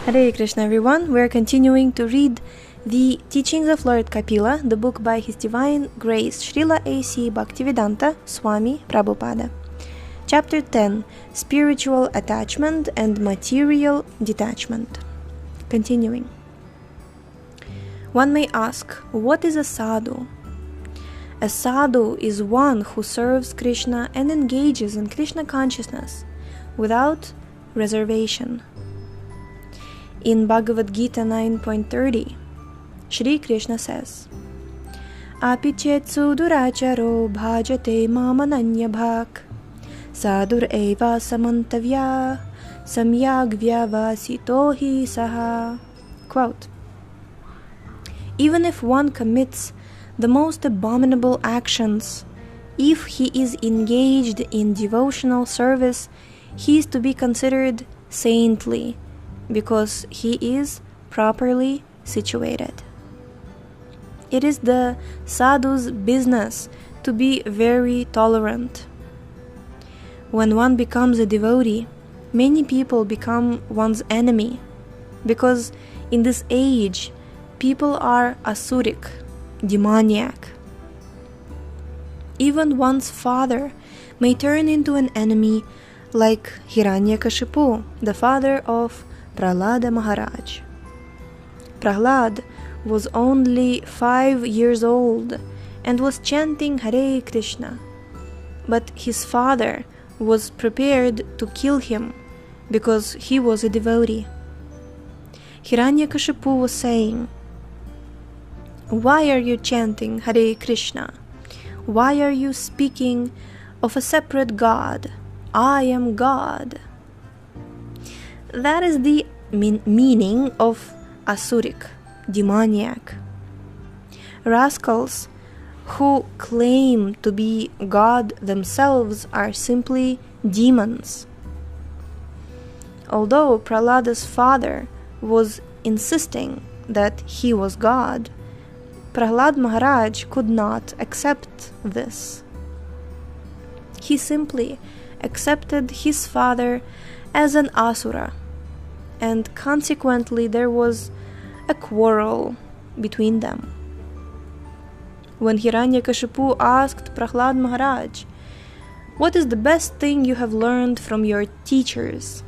Hare Krishna everyone, we are continuing to read the Teachings of Lord Kapila, the book by His Divine Grace Srila A.C. Bhaktivedanta Swami Prabhupada. Chapter 10, Spiritual Attachment and Material Detachment. Continuing. One may ask, what is a sadhu? A sadhu is one who serves Krishna and engages in Krishna consciousness without reservation. In Bhagavad Gita 9.30, Shri Krishna says, Api chetsu duracharo bhajate mamananya bhak sadur eva samantavya samyagvya vasitohi saha. Quote, even if one commits the most abominable actions, if he is engaged in devotional service, he is to be considered saintly, because he is properly situated. It is the sadhu's business to be very tolerant. When one becomes a devotee, many people become one's enemy, because in this age, people are asuric, demoniac. Even one's father may turn into an enemy, like Hiranyakashipu, the father of Prahlada Maharaj. Prahlad was only 5 years old and was chanting Hare Krishna, but his father was prepared to kill him because he was a devotee. Hiranyakashipu was saying, why are you chanting Hare Krishna? Why are you speaking of a separate God? I am God. That is the meaning of asuric, demoniac. Rascals who claim to be God themselves are simply demons. Although Prahlada's father was insisting that he was God, Prahlad Maharaj could not accept this. He simply accepted his father as an asura, and consequently there was a quarrel between them. When Hiranyakashipu asked Prahlad Maharaj, what is the best thing you have learned from your teachers?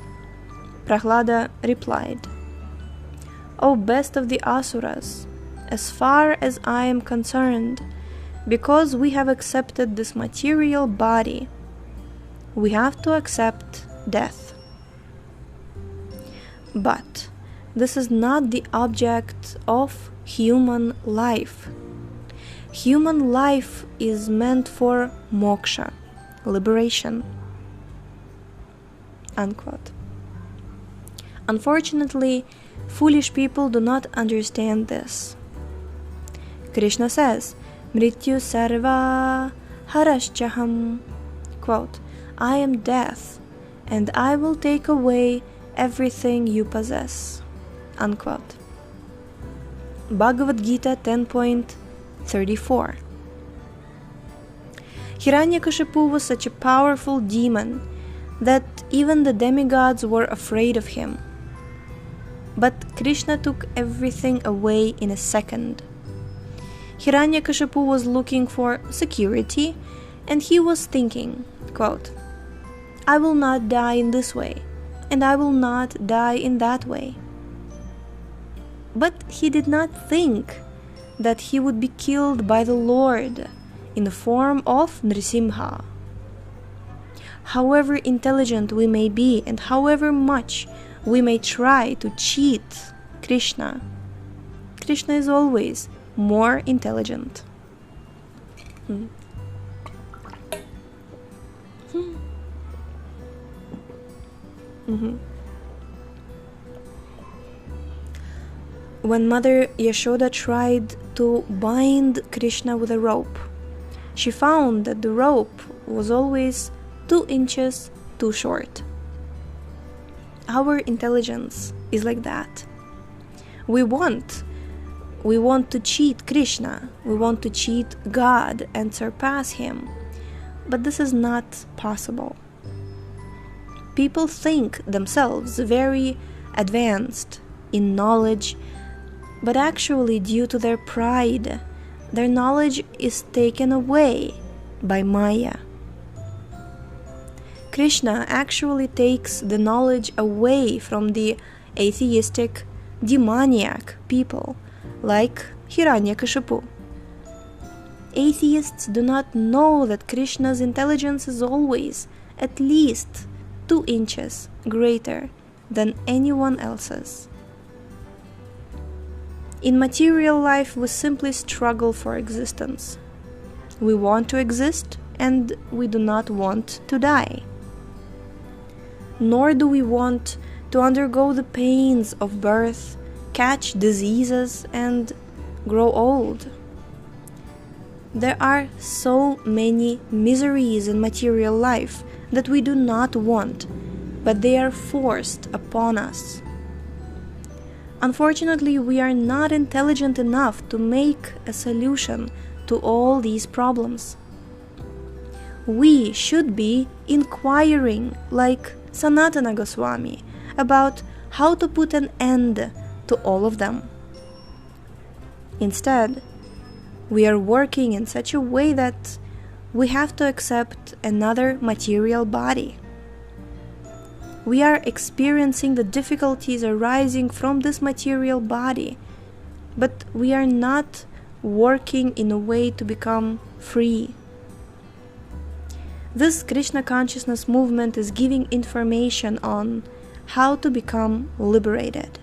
Prahlada replied, O best of the asuras, as far as I am concerned, because we have accepted this material body, we have to accept death. But this is not the object of human life. Human life is meant for moksha, liberation. Unquote. Unfortunately, foolish people do not understand this. Krishna says, Mrityu sarva haraschaham. Quote, I am death, and I will take away everything you possess. Unquote. Bhagavad Gita 10.34. Hiranyakashipu was such a powerful demon that even the demigods were afraid of him. But Krishna took everything away in a second. Hiranyakashipu was looking for security, and he was thinking, quote, I will not die in this way, and I will not die in that way. But he did not think that he would be killed by the Lord in the form of Nrisimha. However intelligent we may be, and however much we may try to cheat Krishna, Krishna is always more intelligent. When Mother Yashoda tried to bind Krishna with a rope, she found that the rope was always 2 inches too short. Our intelligence is like that. We want to cheat Krishna, we want to cheat God and surpass him, but this is not possible. People think themselves very advanced in knowledge, but actually due to their pride, their knowledge is taken away by Maya. Krishna actually takes the knowledge away from the atheistic, demoniac people like Hiranyakashipu. Atheists do not know that Krishna's intelligence is always at least 2 inches greater than anyone else's. In material life, we simply struggle for existence. We want to exist, and we do not want to die. Nor do we want to undergo the pains of birth, catch diseases, and grow old. There are so many miseries in material life that we do not want, but they are forced upon us. Unfortunately, we are not intelligent enough to make a solution to all these problems. We should be inquiring, like Sanatana Goswami, about how to put an end to all of them. Instead, we are working in such a way that we have to accept another material body. We are experiencing the difficulties arising from this material body, but we are not working in a way to become free. This Krishna consciousness movement is giving information on how to become liberated.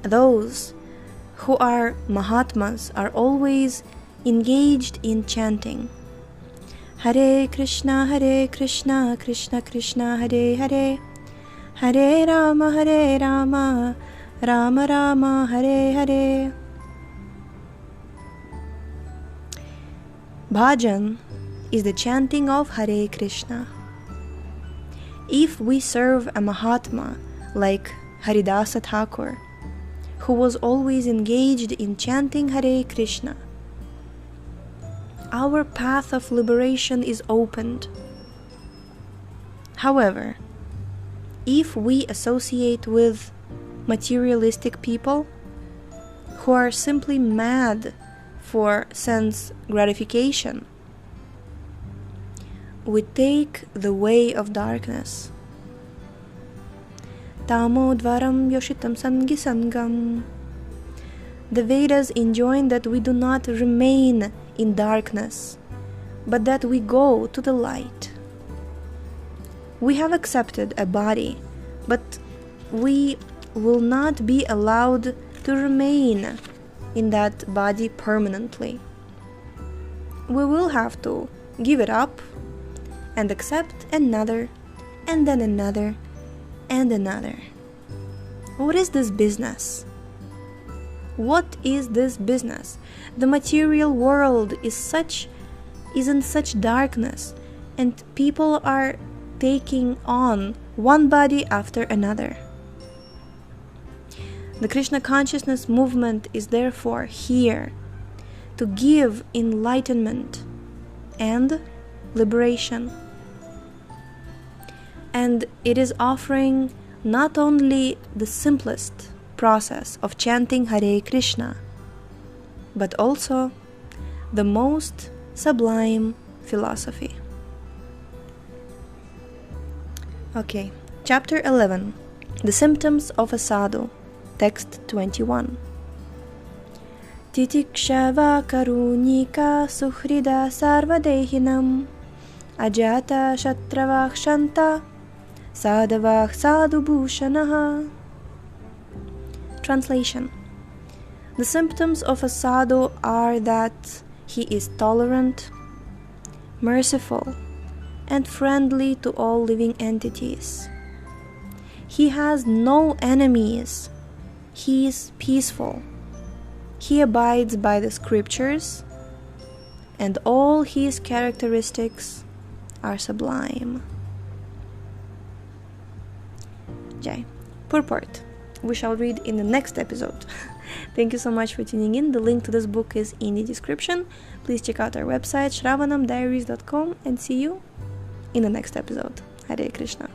Those who are Mahatmas are always engaged in chanting Hare Krishna, Krishna Krishna, Hare Hare, Hare Rama, Rama Rama, Hare Hare. Bhajan is the chanting of Hare Krishna. If we serve a Mahatma like Haridasa Thakur, who was always engaged in chanting Hare Krishna, our path of liberation is opened. However, if we associate with materialistic people who are simply mad for sense gratification, we take the way of darkness. Tamo dvaram yoshitam sangi sangam. The Vedas enjoin that we do not remain in darkness, but that we go to the light. We have accepted a body, but we will not be allowed to remain in that body permanently. We will have to give it up and accept another, and then another, and another. What is this business? What is this business? The material world is in such darkness, and people are taking on one body after another. The Krishna consciousness movement is therefore here to give enlightenment and liberation. And it is offering not only the simplest process of chanting Hare Krishna, but also the most sublime philosophy. Okay, chapter 11, The Symptoms of a Sadhu, text 21. Titikshava karunika suhrida sarvadehinam ajata shatravah shanta sadhavah sadhubhushanaha. Translation. The symptoms of a sadhu are that he is tolerant, merciful, and friendly to all living entities. He has no enemies. He is peaceful. He abides by the scriptures, and all his characteristics are sublime. Jai. Purport. We shall read in the next episode. Thank you so much for tuning in. The link to this book is in the description. Please check out our website shravanamdiaries.com and see you in the next episode. Hare Krishna.